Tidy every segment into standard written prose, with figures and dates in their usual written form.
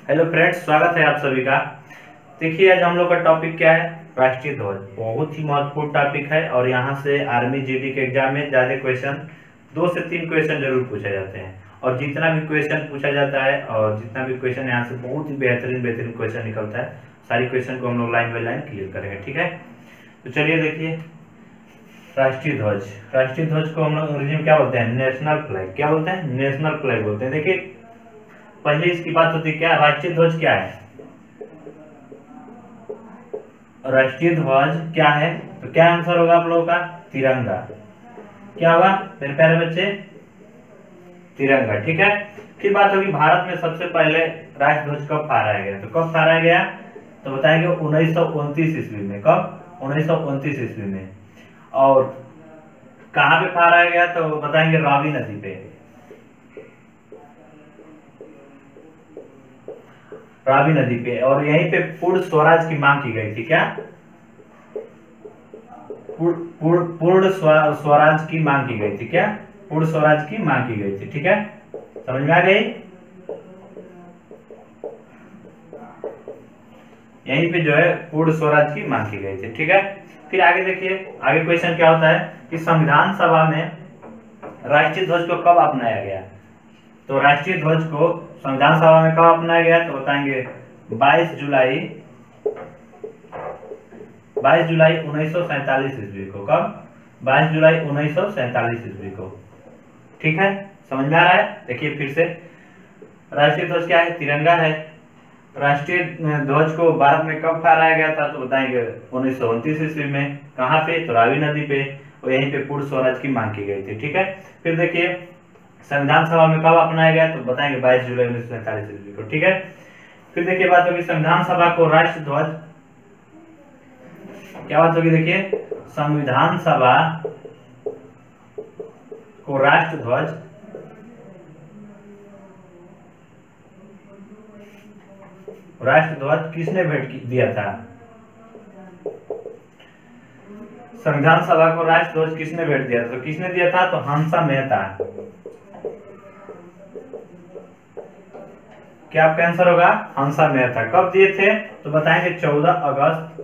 Hello friends, स्वागत है आप सभी का। देखिए, आज हम लोग का टॉपिक क्या है? राष्ट्रीय ध्वज। बहुत ही महत्वपूर्ण टॉपिक है और यहाँ से आर्मी जीडी के एग्जाम में ज्यादा क्वेश्चन 2 से 3 क्वेश्चन जरूर पूछे जाते हैं। और जितना भी क्वेश्चन पूछा जाता है और जितना भी क्वेश्चन यहाँ से बहुत ही बेहतरीन क्वेश्चन निकलता है, सारी क्वेश्चन को हम लोग लाइन बाई लाइन क्लियर करेंगे। ठीक है, तो चलिए देखिए, राष्ट्रीय ध्वज। राष्ट्रीय ध्वज को हम लोग अंग्रेजी में क्या बोलते हैं? National flag. क्या बोलते हैं? नेशनल फ्लैग बोलते हैं। देखिए, पहले इसकी बात होती है, क्या राष्ट्रीय ध्वज क्या है? राष्ट्रीय ध्वज क्या है? तो क्या आंसर होगा आप लोगों का? तिरंगा। क्या होगा मेरे प्यारे बच्चे? तिरंगा। ठीक है, फिर बात होगी भारत में सबसे पहले राष्ट्रीय ध्वज कब फहराया गया? तो कब फहराया गया? तो बताएंगे 1929 ईस्वी में। कब? 1929 ईस्वी में। और कहां पे फहराया गया? तो बताएंगे रावी नदी पे। रावी नदी पे। और यहीं पे पूर्ण स्वराज की मांग की गई थी। क्या? पूर्ण स्वराज की मांग की गई थी। क्या? पूर्ण स्वराज की मांग की गई थी। ठीक है, समझ में आ गई? यहीं पे जो है पूर्ण स्वराज की मांग की गई थी। ठीक है, फिर आगे देखिए, आगे क्वेश्चन क्या होता है कि संविधान सभा में राष्ट्रीय ध्वज को कब अपनाया गया? तो राष्ट्रीय ध्वज को संविधान सभा में कब अपनाया गया? तो बताएंगे 22 जुलाई 1947 ईस्वी को। कब? 22 जुलाई 1947 ईस्वी को। ठीक है, समझ में आ रहा है? देखिए फिर से, राष्ट्रीय ध्वज क्या है? तिरंगा है। राष्ट्रीय ध्वज को भारत में कब फहराया गया था? तो बताएंगे 1929 ईस्वी में। कहाँ पे? तो रावी नदी पे। और यहीं पे पूर्ण स्वराज की मांग की गई थी। ठीक है, फिर देखिए, संविधान सभा में कब अपनाया गया? तो बताएंगे 22 जुलाई 1947 ईस्वी को। ठीक है, फिर देखिए, बात होगी संविधान सभा को राष्ट्र ध्वज। क्या बात होगी? देखिए, संविधान सभा को राष्ट्र ध्वज किसने भेंट दिया था? संविधान सभा को राष्ट्र ध्वज किसने भेंट दिया था? तो किसने दिया था? तो हंसा मेहता। क्या आपका आंसर होगा? हंसा मेहता। कब दिए थे? तो बताएंगे 14 अगस्त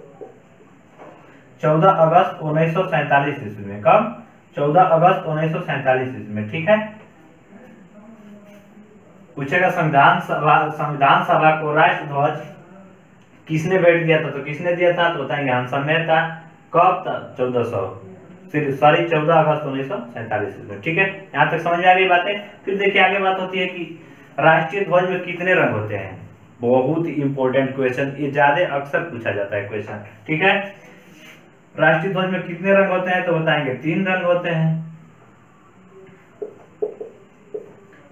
1947 ईस्वी में। कब? 14 अगस्त 1947 ईस्वी में। ठीक है, पूछेगा संविधान सभा को राष्ट्र ध्वज किसने भेंट दिया था? तो किसने दिया था? तो बताएंगे हंसा मेहता। कब? 14 अगस्त 1947 ईस्वी में। ठीक है, यहाँ तक समझ में आ गई बातें। फिर देखिए, आगे बात होती है कि राष्ट्रीय ध्वज में कितने रंग होते हैं? बहुत इंपॉर्टेंट क्वेश्चन, ये ज्यादा अक्सर पूछा जाता है क्वेश्चन। ठीक है, राष्ट्रीय ध्वज में कितने रंग होते हैं? तो बताएंगे 3 रंग होते हैं।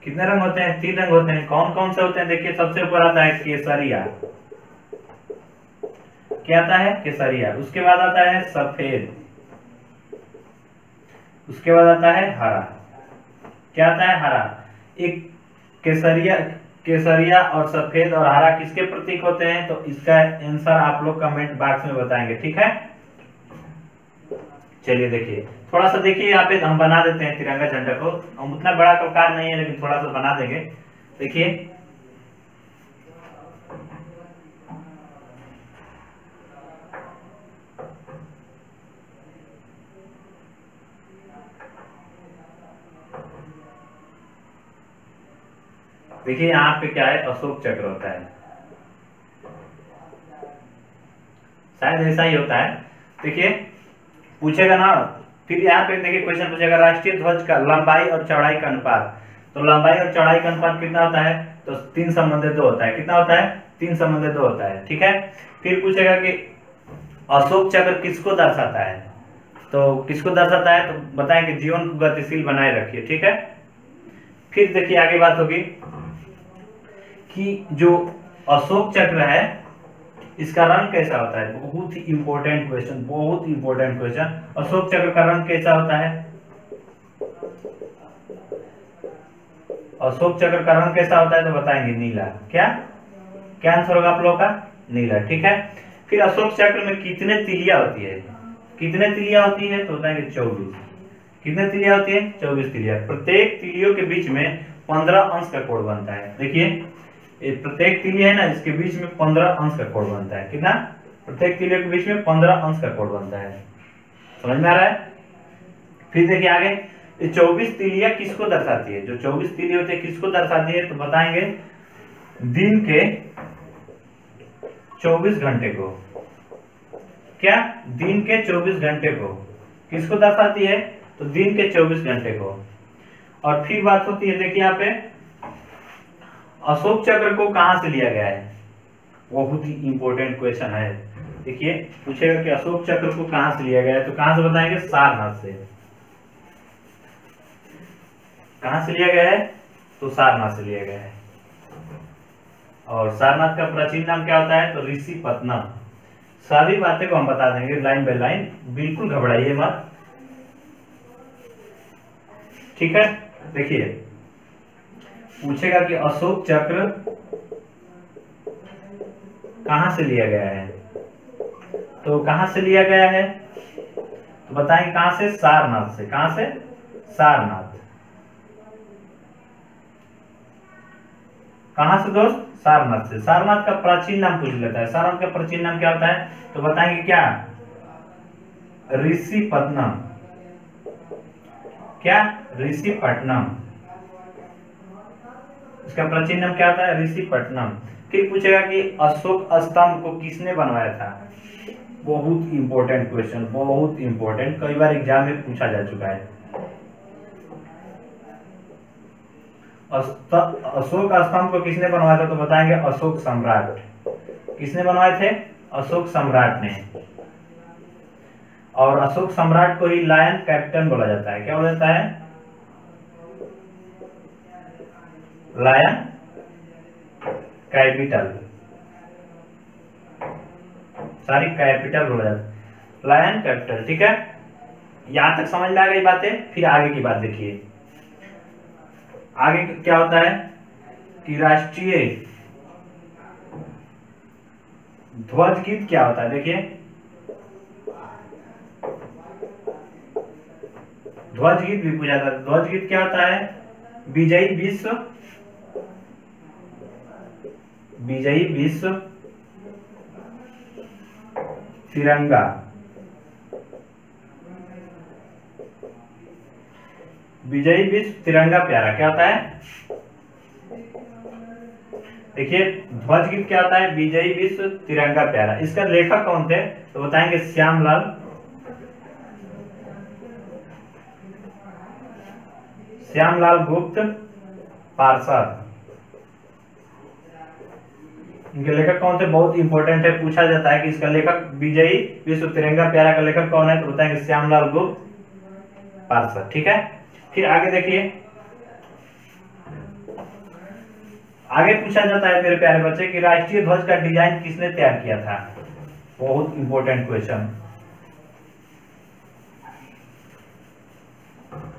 कितने रंग होते हैं? 3 रंग होते हैं। कौन कौन से होते हैं? देखिए, सबसे ऊपर आता है केसरिया। क्या आता है? केसरिया। उसके बाद आता है सफेद। उसके बाद आता है हरा। क्या आता है? हरा। एक केसरिया और सफेद और हरा किसके प्रतीक होते हैं? तो इसका आंसर आप लोग कमेंट बॉक्स में बताएंगे। ठीक है, चलिए देखिए, थोड़ा सा देखिए, यहाँ पे हम बना देते हैं तिरंगा झंडा को। हम उतना बड़ा कलकार नहीं है, लेकिन थोड़ा सा बना देंगे। देखिए, देखिए यहाँ पे क्या है? अशोक चक्र होता है, शायद ऐसा ही होता है। देखिए, पूछेगा ना, फिर यहाँ पे देखिए क्वेश्चन पूछेगा राष्ट्रीय ध्वज का लंबाई और चौड़ाई का अनुपात। तो लंबाई और चौड़ाई का अनुपात कितना होता है? तो 3:2 होता है। कितना होता है? 3:2 होता है। ठीक है, फिर पूछेगा कि अशोक चक्र किसको दर्शाता है? तो किसको दर्शाता है? तो बताएंगे जीवन को गतिशील बनाए रखिए। ठीक है, फिर देखिए आगे बात होगी कि जो अशोक चक्र है, इसका रंग कैसा होता है? बहुत ही इंपॉर्टेंट क्वेश्चन, बहुत इंपॉर्टेंट क्वेश्चन। अशोक चक्र का रंग कैसा होता है? अशोक चक्र का रंग कैसा होता है? तो बताएंगे नीला। क्या क्या आंसर होगा आप लोगों का? नीला। ठीक है, फिर अशोक चक्र में कितने तिलिया होती है? कितने तिलिया होती है? तो बताएंगे 24। कितने तिलिया होती है? 24 तिलिया। प्रत्येक तिलियों के बीच में 15 अंश का कोण बनता है। देखिए, ये प्रत्येक तिली है ना, इसके बीच में 15 अंश का कोण बनता है। कितना? प्रत्येक तिलियों के बीच में 15 अंश का कोण बनता है। समझ में आ रहा है? फिर देखिए आगे, ये 24 तिलियां किसको दर्शाती है? जो 24 तिली होती है किसको दर्शाती है? तो बताएंगे दिन के 24 घंटे को। क्या? दिन के 24 घंटे को किसको दर्शाती है? तो दिन के 24 घंटे को। और फिर बात होती है, देखिए यहाँ पे अशोक चक्र को कहां से लिया गया है? बहुत ही इंपॉर्टेंट क्वेश्चन है। देखिए पूछेगा कि अशोक चक्र को कहां से लिया गया है, तो कहां से बताएंगे? सारनाथ से। कहां से लिया गया है? तो सारनाथ से लिया गया है। और सारनाथ का प्राचीन नाम क्या होता है? तो ऋषिपत्नम। सारी बातें को हम बता देंगे लाइन बाय लाइन, बिल्कुल घबराइए मत, ठीक है। देखिए पूछेगा कि अशोक चक्र कहां से लिया गया है, तो कहां से लिया गया है? तो बताएंगे कहां से? सारनाथ से। कहां से? सारनाथ। कहां से दोस्त? सारनाथ से। सारनाथ का प्राचीन नाम पूछ लेता है। सारनाथ का प्राचीन नाम क्या होता है? तो बताएंगे क्या? ऋषिपत्नम। क्या? ऋषिपट्टनम। इसका प्राचीन नाम क्या होता है? ऋषिपट्टनम। फिर पूछेगा कि अशोक स्तंभ को किसने बनवाया था? बहुत इंपॉर्टेंट क्वेश्चन, बहुत इंपॉर्टेंट, कई बार एग्जाम में पूछा जा चुका है। अशोक स्तंभ को किसने बनवाया था? तो बताएंगे अशोक सम्राट। किसने बनवाए थे? अशोक सम्राट ने। और अशोक सम्राट को ही लायन कैपिटल बोला जाता है। क्या बोला जाता है? Lion capital. सारी कैपिटल बोला जाता है, लायन कैपिटल, ठीक है। यहां तक समझ में आ गई बातें। फिर आगे की बात देखिए, आगे क्या होता है कि राष्ट्रीय ध्वज गीत क्या होता है? देखिए ध्वज गीत भी पूछा जाता है। ध्वज गीत क्या होता है? विजयी विश्व, विजयी विश्व तिरंगा। विजयी विश्व तिरंगा प्यारा क्या होता है? देखिए ध्वज गीत क्या होता है? विजयी विश्व तिरंगा प्यारा। इसका लेखक कौन थे? तो बताएंगे श्यामलाल, श्यामलाल गुप्त पार्षद। इनके लेखक कौन थे? बहुत इंपॉर्टेंट है, पूछा जाता है कि इसका लेखक विजयी विश्व तिरंगा प्यारा का लेखक कौन है? तो बताएंगे श्यामलाल गुप्त पार्षद, ठीक है। फिर आगे देखिए, आगे पूछा जाता है मेरे प्यारे बच्चे कि राष्ट्रीय ध्वज का डिजाइन किसने तैयार किया था? बहुत इंपॉर्टेंट क्वेश्चन,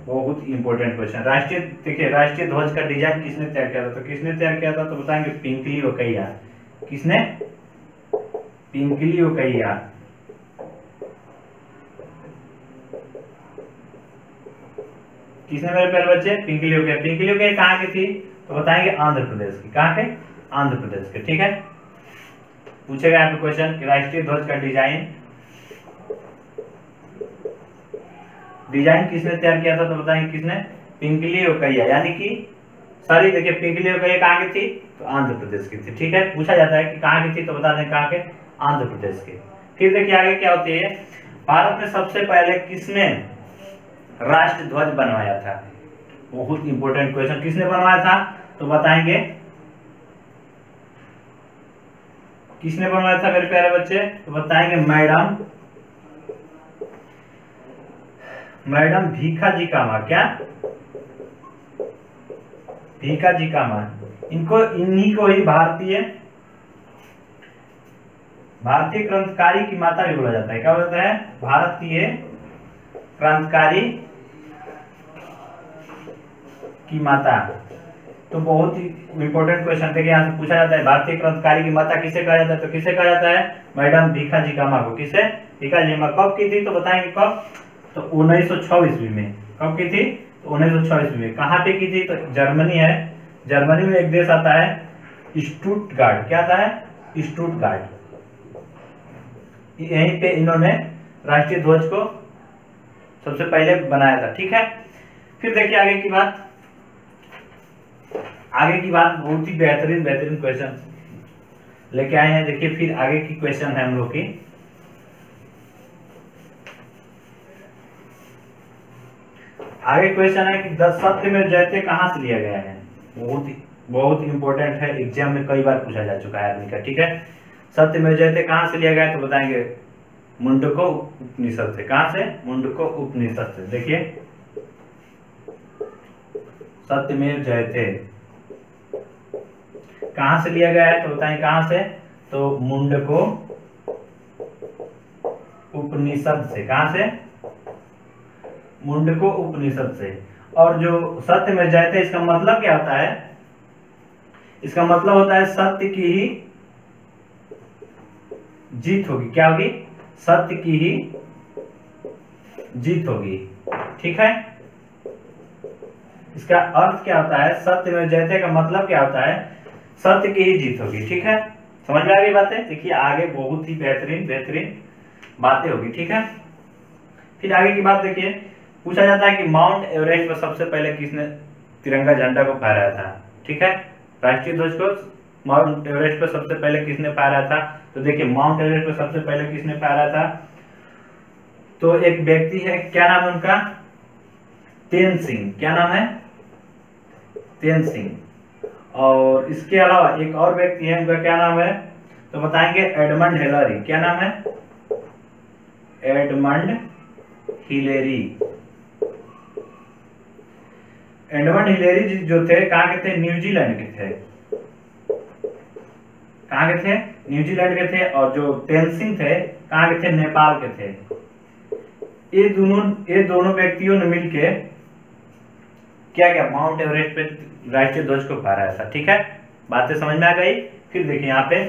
बहुत इंपॉर्टेंट क्वेश्चन। राष्ट्रीय, देखिए राष्ट्रीय ध्वज का डिजाइन किसने तैयार किया था? तो किसने तैयार किया था? तो बताएंगे पिंकली ओकैया। किसने? पिंकली ओकैया। किसने मेरे प्यारे बच्चे? पिंकली ओकैया। पिंकली ओकैया कहाँ की थी? तो बताएंगे आंध्र प्रदेश की। कहाँ के? आंध्र प्रदेश के, ठीक है। पूछेगा यहाँ पे क्वेश्चन कि राष्ट्रीय ध्वज का डिजाइन किसने तैयार किया था? तो बताएंगे किसने? पिंकली ओकैया। यानी कि सॉरी देखिए पिंकली ओकैया कहाँ की थी? तो आंध्र प्रदेश की थी, ठीक है। पूछा जाता है कि कहाँ की थी, तो बता दें कहाँ के? आंध्र प्रदेश के। फिर देखिए आगे क्या होती है, भारत में सबसे पहले किसने राष्ट्र ध्वज बनवाया था? बहुत इंपॉर्टेंट क्वेश्चन, किसने बनवाया था? तो बताएंगे किसने बनवाया था मेरे प्यारे बच्चे? तो बताएंगे मैडम भीखाजी कामा। क्या? भीखाजी कामा। इन्हीं को ही भारतीय क्रांतिकारी की माता भी बोला जाता है। क्या बोलता है? भारतीय क्रांतिकारी की माता। तो बहुत ही इंपॉर्टेंट क्वेश्चन थे कि यहाँ से पूछा जाता है भारतीय क्रांतिकारी की माता किसे कहा जाता है? तो किसे कहा जाता है? मैडम भीखाजी कामा को। किसे? भीखाजी कामा। कब की थी? तो बताएंगे कब? तो 1906 ईस्वी में। कब की थी? तो 1906 ईस्वी में। कहाँ पे की थी? तो जर्मनी है। जर्मनी में एक देश आता है स्टुटगार्ट। क्या था है? स्टुटगार्ट। यहीं पे इन्होंने राष्ट्रीय ध्वज को सबसे पहले बनाया था। ठीक है, फिर देखिए आगे की बात। आगे की बात बहुत ही बेहतरीन बेहतरीन क्वेश्चन लेके आए हैं। देखिए फिर आगे की क्वेश्चन है हम लोग की। आगे क्वेश्चन है कि 10 सत्यमेव जयते कहां से लिया गया है। बहुत इंपॉर्टेंट है, एग्जाम में कई बार पूछा जा चुका है आदमी का। ठीक है, सत्यमेव जयते कहां से लिया गया है तो बताएंगे मुंडको उपनिषद से। कहां से? मुंडको उपनिषद से। देखिए सत्यमेव जयते कहां से लिया गया है तो बताएं कहां से? तो मुंडको उपनिषद से। कहां से? मुंडको उपनिषद से। और जो सत्यमेव जयते इसका मतलब क्या होता है? इसका मतलब होता है सत्य की ही जीत होगी। क्या होगी? सत्य की ही जीत होगी। ठीक है, इसका अर्थ क्या होता है? सत्यमेव जयते का मतलब क्या होता है? सत्य की ही जीत होगी। ठीक है, समझ में आ गई बातें? देखिए आगे बहुत ही बेहतरीन बेहतरीन बातें होगी। ठीक है, फिर आगे की बात देखिए, पूछा जाता है कि माउंट एवरेस्ट पर सबसे पहले किसने तिरंगा झंडा को फहराया था। ठीक है, राष्ट्रीय ध्वज को माउंट एवरेस्ट पर सबसे पहले किसने फहराया था? तो देखिए माउंट एवरेस्ट पर सबसे पहले किसने फहराया था? तो एक व्यक्ति है, क्या नाम है उनका? तेन सिंह। क्या नाम है? तेन सिंह। और इसके अलावा एक और व्यक्ति है, उनका क्या नाम है? तो बताएंगे एडमंड हिलेरी। क्या नाम है? Edmund Hillary. एडमंड हिलेरी जो थे कहाँ के थे? न्यूजीलैंड के थे। कहाँ के थे? न्यूजीलैंड के थे। और जो तेनसिंग थे कहाँ के थे? नेपाल के थे। ये दोनों व्यक्तियों ने मिलके क्या क्या माउंट एवरेस्ट पे राष्ट्रीय ध्वज को फहराया था। ठीक है, बातें समझ में आ गई? फिर देखिए यहाँ पे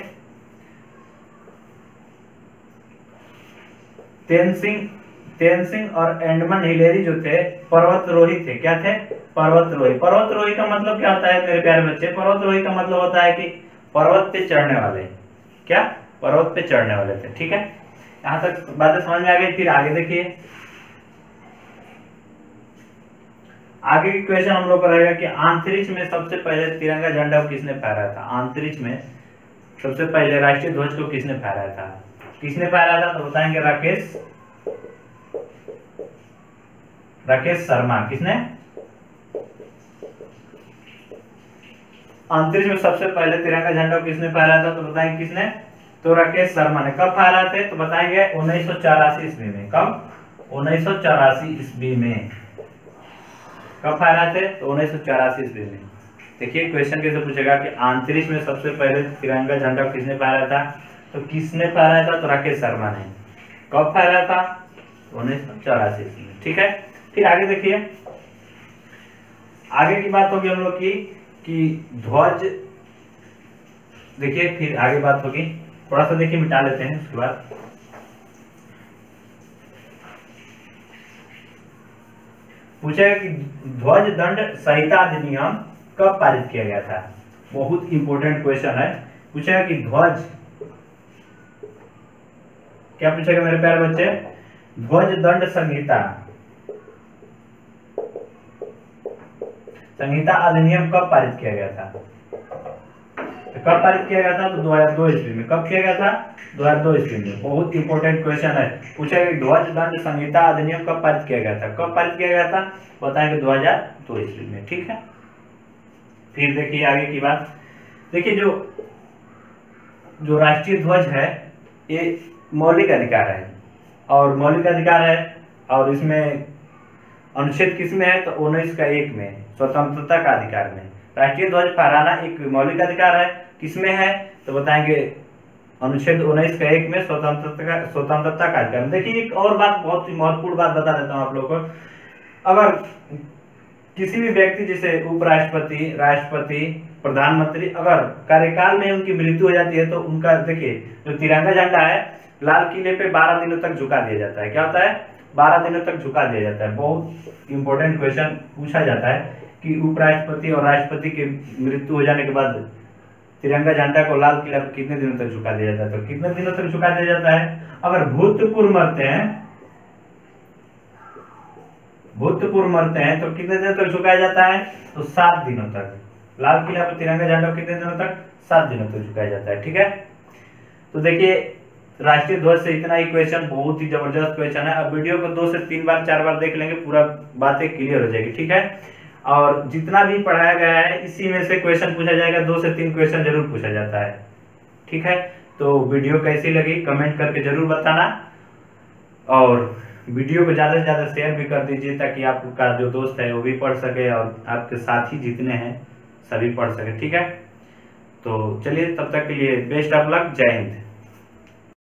तेनसिंग और एडमंड हिलेरी जो थे पर्वतरोही थे। क्या थे? पर्वतरोही। पर्वतरोही का मतलब क्या होता है मेरे प्यारे बच्चे? पर्वतरोही का मतलब होता है कि पर्वत पे चढ़ने वाले। क्या? पर्वत पे चढ़ने वाले थे। ठीक है, यहां तक बातें समझ में आ गई। फिर आगे देखिए, आगे की क्वेश्चन हम लोग को रहेगा कि अंतरिक्ष में सबसे पहले तिरंगा झंडा को किसने फहराया था? अंतरिक्ष में सबसे पहले राष्ट्रीय ध्वज को किसने फहराया था? किसने फहराया था? तो बताएंगे राकेश शर्मा। किसने? अंतरिक्ष में सबसे पहले तिरंगा झंडा को किसने फहराया था? तो बताएंगे किसने? तो राकेश शर्मा ने। कब फहराए थे? तो बताएंगे 1984 ईस्वी में। कब? 1984 ईस्वी में। कब फहराए थे? तो 1984 ईस्वी में। देखिए क्वेश्चन कैसे पूछेगा कि अंतरिक्ष में सबसे पहले तिरंगा झंडा किसने फहराया था? तो किसने फहराया था? तो राकेश शर्मा ने। कब फहराया था? 1984 ईस्वी में। ठीक है, फिर आगे देखिए, आगे की बात होगी हम लोग की कि ध्वज। देखिए फिर आगे बात होगी, थोड़ा सा देखिए मिटा लेते हैं उसके बाद। पूछेगा कि ध्वज दंड संहिता अधिनियम कब पारित किया गया था? बहुत इंपॉर्टेंट क्वेश्चन है। पूछेगा कि ध्वज, क्या पूछेगा मेरे प्यारे बच्चे? ध्वज दंड संहिता अधिनियम कब पारित किया गया था? तो कब पारित किया गया था? तो 2002 ईस्वी में। कब किया गया था? 2002 ईस्वी में। बहुत इंपॉर्टेंट क्वेश्चन है। पूछेगा कि ध्वज दंड संहिता अधिनियम कब पारित किया गया था? कब पारित किया गया था? बताएंगे 2002 ईस्वी में। ठीक है, फिर देखिए आगे की बात। देखिए जो राष्ट्रीय ध्वज है ये मौलिक अधिकार है, और मौलिक अधिकार है, और इसमें अनुच्छेद किसमें है? तो 19 का 1 में, स्वतंत्रता का अधिकार में। राष्ट्रीय ध्वज फहराना एक मौलिक अधिकार है। किसमें है? तो बताएंगे अनुच्छेद 19 का 1 में, स्वतंत्रता का अधिकार। देखिए एक और बात, बहुत ही महत्वपूर्ण बात बता देता हूं आप लोगों को। अगर किसी भी व्यक्ति जैसे उपराष्ट्रपति, राष्ट्रपति, प्रधानमंत्री, अगर कार्यकाल में उनकी मृत्यु हो जाती है तो उनका, देखिए जो तिरंगा झंडा है लाल किले पे 12 दिनों तक झुका दिया जाता है। क्या होता है? 12 दिनों तक झुका दिया जाता है। बहुत इंपॉर्टेंट क्वेश्चन पूछा जाता है कि उपराष्ट्रपति और राष्ट्रपति की मृत्यु हो जाने के बाद तिरंगा झंडा को लाल किला पर कितने दिनों तक झुका दिया जाता है? तो कितने दिनों तक झुका दिया जाता है? अगर भूतपूर्व मरते हैं तो कितने दिनों तक झुकाया जाता है? तो 7 दिनों तक। लाल किला पर तिरंगा झंडा कितने दिनों तक? 7 दिनों तक झुकाया जाता है। ठीक है, तो देखिए राष्ट्रीय ध्वज से इतना ही क्वेश्चन, बहुत ही जबरदस्त क्वेश्चन है। अब वीडियो को 2 से 3 बार 4 बार देख लेंगे, पूरा बातें क्लियर हो जाएगी। ठीक है, और जितना भी पढ़ाया गया है इसी में से क्वेश्चन पूछा जाएगा, 2 से 3 क्वेश्चन जरूर पूछा जाता है। ठीक है, तो वीडियो कैसी लगी कमेंट करके जरूर बताना, और वीडियो को ज्यादा से ज्यादा शेयर भी कर दीजिए ताकि आपका जो दोस्त है वो भी पढ़ सके और आपके साथी जितने हैं सभी पढ़ सके। ठीक है, तो चलिए तब तक के लिए बेस्ट ऑफ लक, जय हिंद।